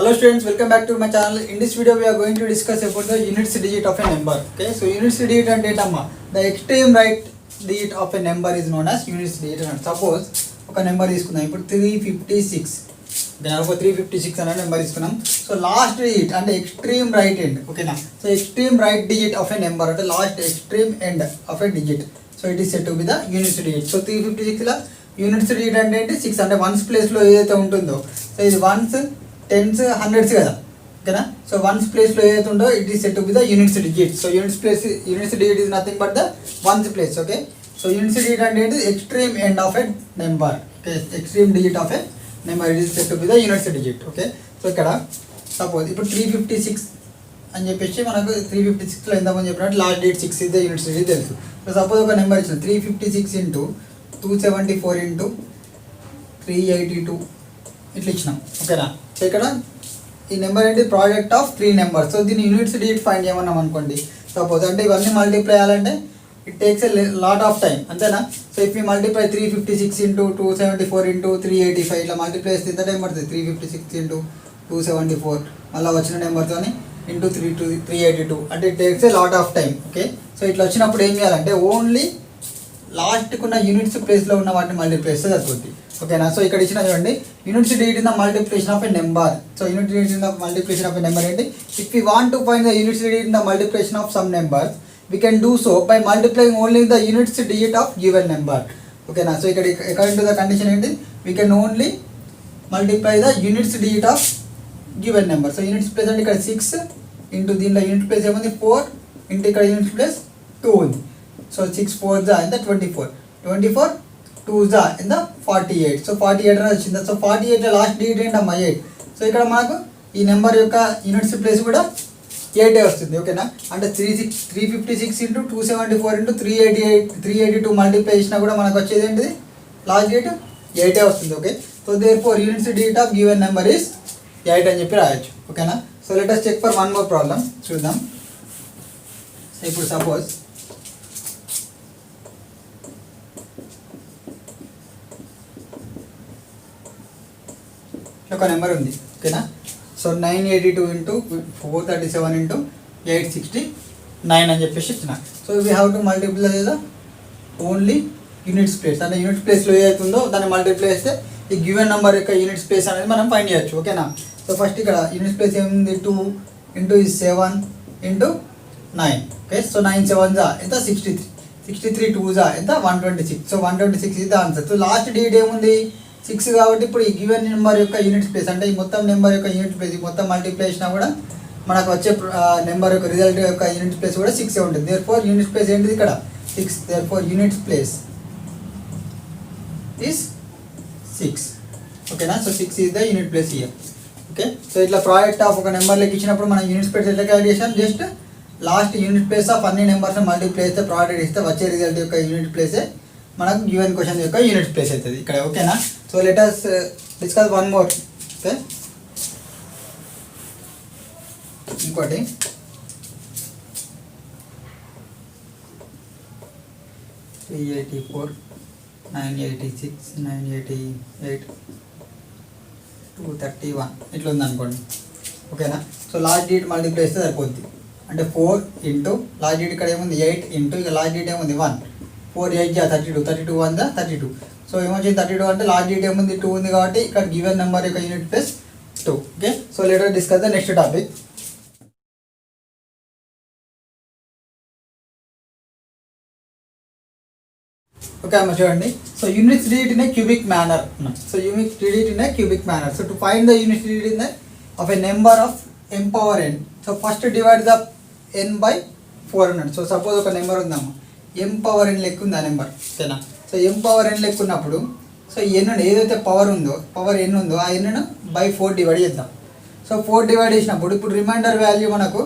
Hello students, welcome back to my channel. In this video we are going to discuss about the units digit of a number. Okay, so units digit and data, the extreme right digit of a number is known as units digit. And suppose ఒక number తీసుకుందాం ఇప్పుడు 356. దానికి 356 అనే number తీసుకున్నాం. So last digit అంటే extreme right end, ఓకేనా. So extreme right digit of a number అంటే last extreme end of a digit. So it is set to be the units digit. So 356 లా units digit అంటే ఏంటి 6 అంటే once ప్లేస్లో ఏదైతే ఉంటుందో, సో ఇది వన్స్ టెన్స్ హండ్రెడ్స్ కదా, ఓకేనా. సో వన్స్ ప్లేస్లో ఏదైతే ఉందో it is set to be the units digit. So units digit is nothing but the ones place, okay. So units digit అంటే ఏంటి extreme end of a number, okay. Extreme digit of a number it is set to be the units digit, okay. So ఇక్కడ suppose ఇప్పుడు 356 అని చెప్పేసి మనకు 356లో ఎంతమంది చెప్పినట్టు last date 6 is the units digit తెలుసు. సో సపోజ్ ఒక నెంబర్ ఇచ్చిన 356 ఇంటూ 274 ఇంటూ 382 ఇట్లా ఇచ్చినాం, ఓకేనా. సో ఇక్కడ ఈ నెంబర్ ఏంటి ప్రోడక్ట్ ఆఫ్ 3 నెంబర్స్. సో దీన్ని యూనిట్స్ డిజిట్ ఫైండ్ చేయమన్నాం అనుకోండి. సపోజ్ అంటే ఇవన్నీ మల్టిప్లై చేయాలంటే it takes a lot of time, అంతేనా. So if you multiply 356 into 274 into 385 ఇట్లా మల్టిప్లై చేస్తే ఎంత టైం పడుతుంది? 356 ఇంటూ 274 మళ్ళీ వచ్చిన నెంబర్తో ఇంటూ 382 అంటే it takes a lot of time, okay. So ఇట్లా వచ్చినప్పుడు ఏం చేయాలంటే ఓన్లీ లాస్ట్కి ఉన్న యూనిట్స్ ప్లేస్లో ఉన్న వాటిని మల్టిప్లై చేస్తే సరిపోద్ది, ఓకేనా. సో ఇక్కడ ఇచ్చిన చూడండి units digit in the multiplication of a number. So unit digit in the multiplication of a number ఏంటి? If you want to find the units digit in the multiplication of some numbers we can do so by multiplying only the units digit of given number, ఓకేనా. So ఇక్కడ according to the condition ఏంటి we can only multiply the units digit of given number. So units place అంటే ఇక్కడ 6 into దీనిలో unit place ఏముంది 4 into ఇక్కడ unit place 2 ఉంది. So 6 4 జా ఎంత 24 2 జా ఎంత 48. సో 48 అనేది వచ్చింది. సో 48 లాస్ట్ డిజిట్ ఏంటమ్మా 8. సో ఇక్కడ మనకు ఈ నెంబర్ యొక్క యూనిట్స్ ప్లేస్ కూడా 8 వస్తుంది, ఓకేనా. అంటే 356 ఇంటూ 274 ఇంటూ 382 మల్టిప్లై చేసినా కూడా మనకు వచ్చేది ఏంటిది లాస్ట్ డేట్ 8 వస్తుంది, okay. So therefore units digit of given number is 8 అని చెప్పి రాయొచ్చు, ఓకేనా. So let us check for one more problem చూద్దాం. సో ఇప్పుడు సపోజ్ ఒక నెంబర్ ఉంది, ఓకేనా. సో 982 ఇంటూ 437 ఇంటూ 869 అని చెప్పేసి ఇచ్చిన. So we have to multiply the only units place అంటే యూనిట్స్ ప్లేస్లో ఏదైతుందో దాన్ని మల్టిప్లై చేస్తే ఈ గివెన్ నెంబర్ యొక్క యూనిట్స్ ప్లేస్ అనేది మనం ఫైండ్ చేయొచ్చు, ఓకేనా. సో ఫస్ట్ ఇక్కడ యూనిట్స్ ప్లేస్ ఏముంది 2 ఇంటూ 7 ఇంటూ 9, ఓకే. సో 9 7 జా ఎంత 63 2 జా ఎంత 126. సో 126 ఇది ఆన్సర్. సో లాస్ట్ డేట్ ఏముంది 6 కాబట్టి ఇప్పుడు ఈ గివెన్ నెంబర్ యొక్క యూనిట్ ప్లేస్ అంటే ఈ మొత్తం నెంబర్ యొక్క యూనిట్ ప్లేస్ మొత్తం మల్టిప్లై చేసినా కూడా మనకు వచ్చే నెంబర్ యొక్క రిజల్ట్ యొక్క యూనిట్ ప్లేస్ కూడా 6 ఉంటుంది. దేర్ఫోర్ యూనిట్ ప్లేస్ ఏంటిది ఇక్కడ 6. దేర్ఫోర్ యూనిట్ ప్లేస్ ఈస్ 6, ఓకేనా. So 6 is the unit place here, okay. So ఇట్లా ప్రోడక్ట్ ఆఫ్ ఒక నెంబర్ లెక్క ఇచ్చినప్పుడు మనం యూనిట్ ప్లేస్ ఎట్లా calculation just last unit place of అన్ని నెంబర్స్ మల్టిప్లై చేస్తే ప్రోడక్ట్ ఇస్తే వచ్చే రిజల్ట్ యొక్క యూనిట్ ప్లేసే మనకు గివెన్ క్వశ్చన్ యొక్క యూనిట్ ప్లేస్ అవుతుంది ఇక్కడ, ఓకేనా. So let us discuss one more, okay. ఇంకోటి 384 986 988 231 ఇట్లా ఉంది అనుకోండి, ఓకేనా. సో లాస్ట్ డేట్ మల్టిప్లై చేస్తే సరిపోద్ది. అంటే 4 ఇంటూ లాస్ట్ డేట్ ఇక్కడ ఏముంది 8 ఇంటూ ఇక లాస్ట్ డేట్ ఏముంది 1 4 8 జా 32 32 1 జా 32. సో ఏమొచ్చింది 32 అంటే లాస్ట్ డేట్ ఏముంది 2 ఉంది కాబట్టి ఇక్కడ గివెన్ నెంబర్ యొక్క unit plus 2, okay. So let us discuss the next topic. Okay అమ్మ చూడండి. So units digit in a cubic manner. So unit digit in a cubic manner. So to find the unit digit in of a number of m power n. So first divide the n by 400. So suppose ఒక number ఉందమ్మా m power n లెక్క ఉంది ఆ number, ఓకేనా. So m power n లెక్క ఉన్నప్పుడు so n ఏదైతే power n ఉందో ఆ n బై 4 డివైడ్ చేద్దాం. సో 4 డివైడ్ చేసినప్పుడు ఇప్పుడు రిమైండర్ వాల్యూ మనకు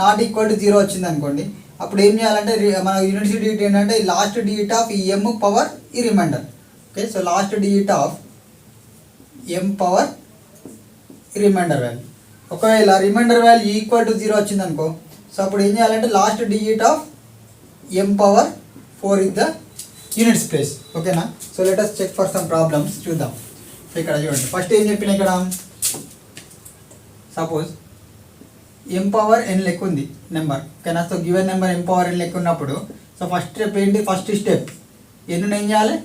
నాట్ ఈక్వల్ టు 0 వచ్చింది అనుకోండి. అప్పుడు ఏం చేయాలంటే మన యూనిట్స్ డిజిట్ ఏంటంటే లాస్ట్ డిజిట్ ఆఫ్ ఈ m పవర్ ఈ remainder, okay. So last digit of m power ఈ రిమైండర్ వాల్యూ. ఒకవేళ రిమైండర్ వాల్యూ ఈక్వల్ టు 0 వచ్చింది అనుకో, సో అప్పుడు ఏం చేయాలంటే last digit of m power 4 is the units place, ఓకేనా. So let us check for some problems చూద్దాం. So ఇక్కడ చూడండి ఫస్ట్ ఏం చెప్పిన ఇక్కడ సపోజ్ ఎం పవర్ ఎన్ లెక్క ఉంది నెంబర్, ఓకేనా. So given number m power n లెక్క ఉన్నప్పుడు సో ఫస్ట్ స్టెప్ ఏంటి, ఫస్ట్ స్టెప్ ఎన్ను ఏం చేయాలి,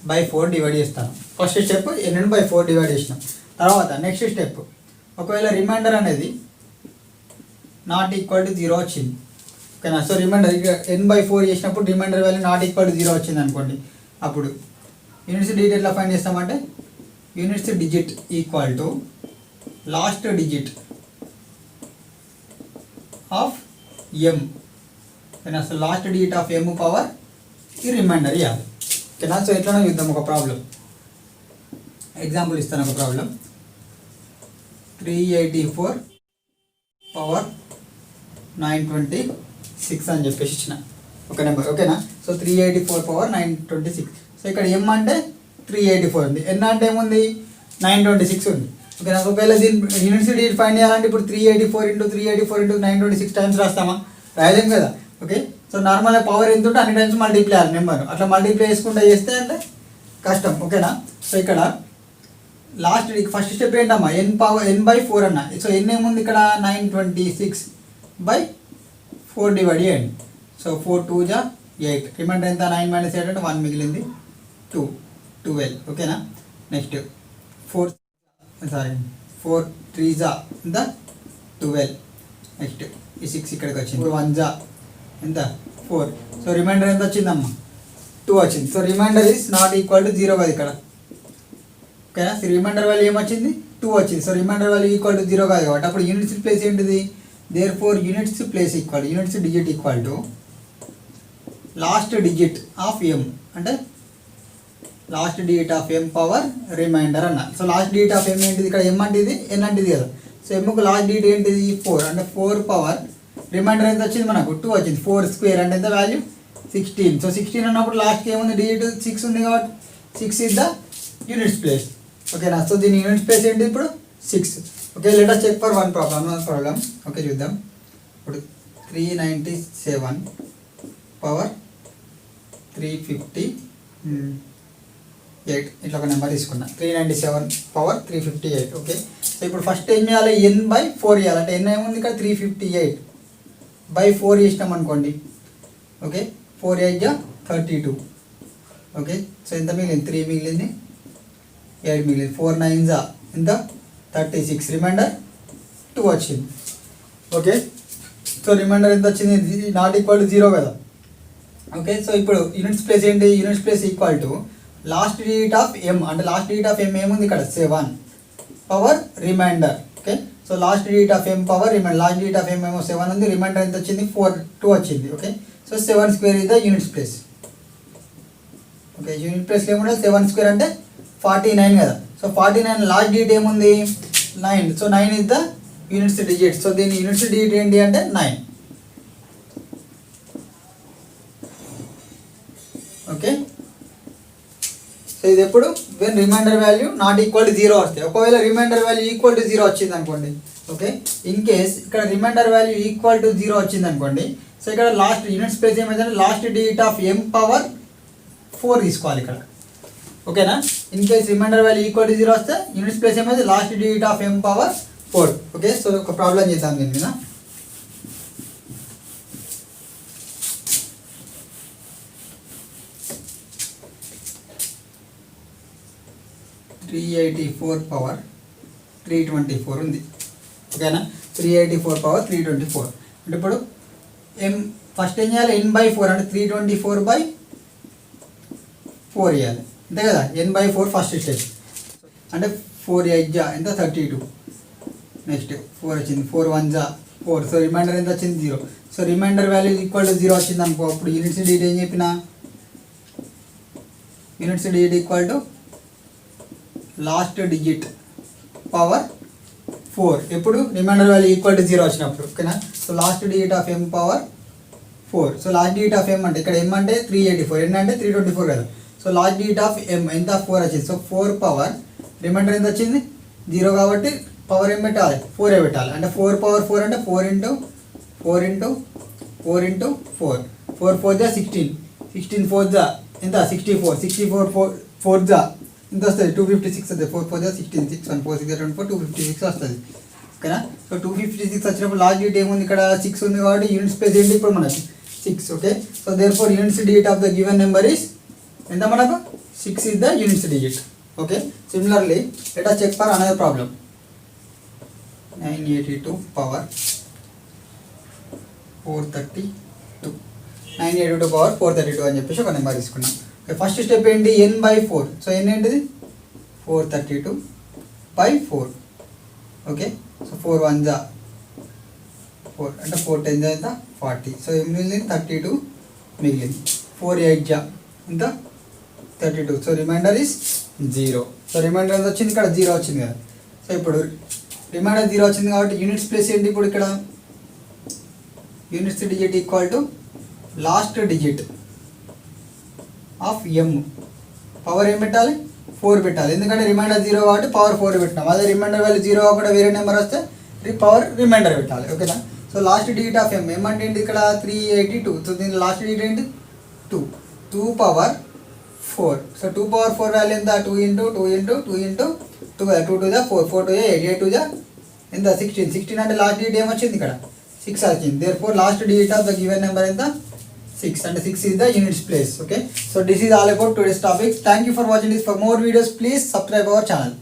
బై 4 డివైడ్ చేస్తాను. ఫస్ట్ స్టెప్ ఎన్ను బై 4 డివైడ్ చేసినాం. తర్వాత నెక్స్ట్ స్టెప్ ఒకవేళ రిమైండర్ అనేది నాట్ ఈక్వల్ టు 0 వచ్చింది, ఓకేనా. సో రిమైండర్ ఎన్ బై 4 చేసినప్పుడు remainder value not equal to 0 వచ్చింది అనుకోండి. అప్పుడు యూనిట్స్ డిజిట్ ఎట్లా ఫైండ్ చేస్తామంటే units digit equal to last digit of ఎం, ఓకేనా. So last digit of M power ఈ రిమైండర్ ఇవ్వాలి, ఓకేనా. సో ఎట్లనో చూద్దాం ఒక ప్రాబ్లం, ఎగ్జాంపుల్ ఇస్తాను. ఒక ప్రాబ్లం 384 పవర్ 926 అని చెప్పేసి ఇచ్చిన ఒక నెంబర్, ఓకేనా. So 384 power 926. సో ఇక్కడ ఎం అంటే 384 ఉంది, ఎన్ అంటే ఏముంది 926 ఉంది, ఓకేనా. ఒకవేళ దీని యూనిట్స్ డిజిట్ ఫైండ్ చేయాలంటే ఇప్పుడు 384 × 384 × 926 టైమ్స్ రాస్తామా, రాయలేం కదా, ఓకే. సో నార్మల్గా పవర్ ఎంత ఉంటే అన్ని టైమ్స్ మల్టిప్లై అయ్యాలి నెంబర్, అట్లా మల్టిప్లై చేసుకుంటూ చేస్తే అంటే కష్టం, ఓకేనా. సో ఇక్కడ లాస్ట్ ఫస్ట్ స్టెప్ ఏంటమ్మా ఎన్ పవర్ ఎన్ బై 4 అన్న. సో ఎన్ ఏముంది ఇక్కడ 926 బై 4 డివైడ్ చేయండి. సో 4 2 జా 8, రిమైండర్ ఎంత 9 - 8 అంటే 1 మిగిలింది 2, 12, ఓకేనా. నెక్స్ట్ 4 3 జా ఎంత 12, నెక్స్ట్ ఈ 6 ఇక్కడికి వచ్చింది, 1 జా ఎంత 4. సో రిమైండర్ ఎంత వచ్చిందమ్మా 2 వచ్చింది. So remainder is not equal to 0 కదా ఇక్కడ, ఓకేనా. సో రిమైండర్ వాల్యూ ఏమొచ్చింది 2 వచ్చింది. So remainder value equal to 0 కాదు కాబట్టి అప్పుడు యూనిట్స్ ప్లేస్ ఏంటిది, therefore units place equal units digit equal to last digit of M, అంటే last digit of M power remainder అన్న. So last digit of M ఏంటిది ఇక్కడ, ఎం అంటే ఇది ఎన్ అంటే ఇది కదా. సో ఎమ్కు లాస్ట్ డిజిట్ ఏంటిది 4, అంటే 4 పవర్ రిమైండర్ ఎంత వచ్చింది మనకు 2 వచ్చింది. 4 స్క్వేర్ అంటే ఎంత వాల్యూ 16. సో 16 అన్నప్పుడు లాస్ట్కి ఏముంది డిజిట్ 6 ఉంది కాబట్టి 6 ఇస్ ద యూనిట్స్ ప్లేస్, ఓకేనా. సో దీని యూనిట్స్ ప్లేస్ ఏంటి ఇప్పుడు 6, okay. Let us check for one problem, okay చూద్దాం. ఇప్పుడు 397 పవర్ 358 ఇట్లా ఒక నెంబర్ తీసుకున్నా, 397 పవర్ 358, ఓకే. సో ఇప్పుడు ఫస్ట్ ఏం చేయాలి, ఎన్ బై 4 చేయాలి, అంటే ఎన్ ఏముంది ఇక్కడ 358 బై 4 చేసినాం అనుకోండి, ఓకే. 4 8 జా 32, ఓకే. సో ఎంత మిగిలింది 3 మిగిలింది, 8 మిగిలింది, 4 9 జా ఎంత 36, రిమైండర్ 2 వచ్చింది, ఓకే. సో రిమైండర్ ఎంత వచ్చింది నాట్ ఈక్వల్ టు 0 కదా, ఓకే. సో ఇప్పుడు యూనిట్స్ ప్లేస్ ఏంటి, units place equal to last digit of M, అంటే లాస్ట్ డిజిట్ ఆఫ్ ఎం ఏముంది ఇక్కడ 7 power remainder, okay. So last digit of M power remainder, last digit of M ఏమో 7 ఉంది, remainder ఎంత వచ్చింది 2 వచ్చింది, okay. So 7 square is the units place, okay. Unit ప్లేస్లో ఏముండాలి 7 స్క్వేర్ అంటే 49 కదా. సో 49 లాస్ట్ డిజిట్ ఏముంది 9, so 9 is the units digit. So దీని యూనిట్స్ డిజిట్ ఏంటి అంటే 9, ఓకే. సో ఇది ఎప్పుడు when remainder value not equal to 0 వస్తాయి. ఒకవేళ రిమైండర్ వాల్యూ ఈక్వల్ టు 0 వచ్చింది అనుకోండి, ఓకే. ఇన్ కేస్ ఇక్కడ రిమైండర్ వాల్యూ ఈక్వల్ టు 0 వచ్చింది అనుకోండి, సో ఇక్కడ లాస్ట్ యూనిట్స్ ప్లేస్ ఏమైందంటే last digit of M power 4 తీసుకోవాలి ఇక్కడ, ఓకేనా. In case remainder value equal to 0 వస్తే యూనిట్స్ ప్లేస్ ఏమైంది last digit of M power 4, okay. So ఒక ప్రాబ్లం చేద్దాం దీని మీద. (384 పవర్ 324 ఉంది, ఓకేనా. 384 పవర్ 324 అంటే ఇప్పుడు ఎం ఫస్ట్ ఏం చేయాలి n బై 4 అంటే 324 బై 4 ఇవ్వాలి అంతే కదా. n బై 4 ఫస్ట్ స్టెప్ అంటే 4 8 జా ఎంత 32, నెక్స్ట్ 4 వచ్చింది, 4 1 జా 4. సో రిమైండర్ ఎంత వచ్చింది 0. So remainder value equal to 0 వచ్చింది అనుకో, అప్పుడు యూనిట్స్ డిజిట్ ఏం చెప్పిన units digit equal to last digit power 4 ఎప్పుడు రిమైండర్ వాల్యూ ఈక్వల్ టు 0 వచ్చినప్పుడు, ఓకేనా. So last digit of M power 4. So last digit of M అంటే ఇక్కడ ఎం అంటే 384, ఎన్ అంటే 324 కదా. So last digit of M ఎంత 4 వచ్చింది. సో 4 పవర్ రిమైండర్ ఎంత వచ్చింది 0 కాబట్టి పవర్ ఏం పెట్టాలి 4 పెట్టాలి, అంటే 4 పవర్ 4 అంటే 4 ఇంటూ 4 ఇంటూ 4 ఇంటూ 4, 4 4 జా 16, 16 4 జా ఎంత 64, 64 4 జా ఎంత వస్తుంది 256 వస్తుంది, 4 4 జా 16, 6 1 4 6 24 256 వస్తుంది, ఓకేనా. సో 256 వచ్చినప్పుడు లాస్ట్ డిజిట్ ఏముంది ఇక్కడ 6 ఉంది కాబట్టి యూనిట్స్ ప్లేస్ ఏంటి ఇప్పుడు మనకి 6. Okay. So therefore units digit of the given number is ఎంత మనకు 6 is the units digit. Okay. Similarly, let us check for another problem. 982 power 432. 982 power 432 అని చెప్పేసి ఒక నెంబర్ తీసుకున్నాం. ఫస్ట్ స్టెప్ ఏంటి n/4. సో n ఏంటిది 432 by 4. Okay. So 4 1 జా 4 అంటే 4 10 జా ఎంత 40. సో ఏం మిగిలింది 32 మిగిలింది. 4 8 జా ఎంత 32. So remainder is 0. So remainder ఎంత వచ్చింది ఇక్కడ 0 వచ్చింది కదా. సో ఇప్పుడు రిమైండర్ 0 వచ్చింది కాబట్టి యూనిట్స్ ప్లేస్ ఏంటి ఇప్పుడు ఇక్కడ units digit equal to last digit of m. Power ఏం పెట్టాలి 4 పెట్టాలి, ఎందుకంటే రిమైండర్ 0 కాబట్టి పవర్ 4 పెట్టినాం. అదే రిమైండర్ వాల్యూ 0 కాకుండా వేరే నెంబర్ వస్తే పవర్ రిమైండర్ పెట్టాలి. ఓకేనా. So last digit of m అంటే ఏంటి ఇక్కడ 382. సో దీని లాస్ట్ డిజిట్ ఏంటి 2 పవర్ 4. సో 2 పవర్ 4 వాల్యూ ఎంత 2 into 2 into 2 into 2 2 to the 4 4 to the 8 8 to the ఎంత 16 16 అంటే లాస్ట్ డిజిట్ ఏమొచ్చింది ఇక్కడ 6 వచ్చింది. Therefore last digit of the given number ఎంత 6 and 6 is the units place. Okay. So this is all about today's topic. Thank you for watching this. For more videos please subscribe our channel.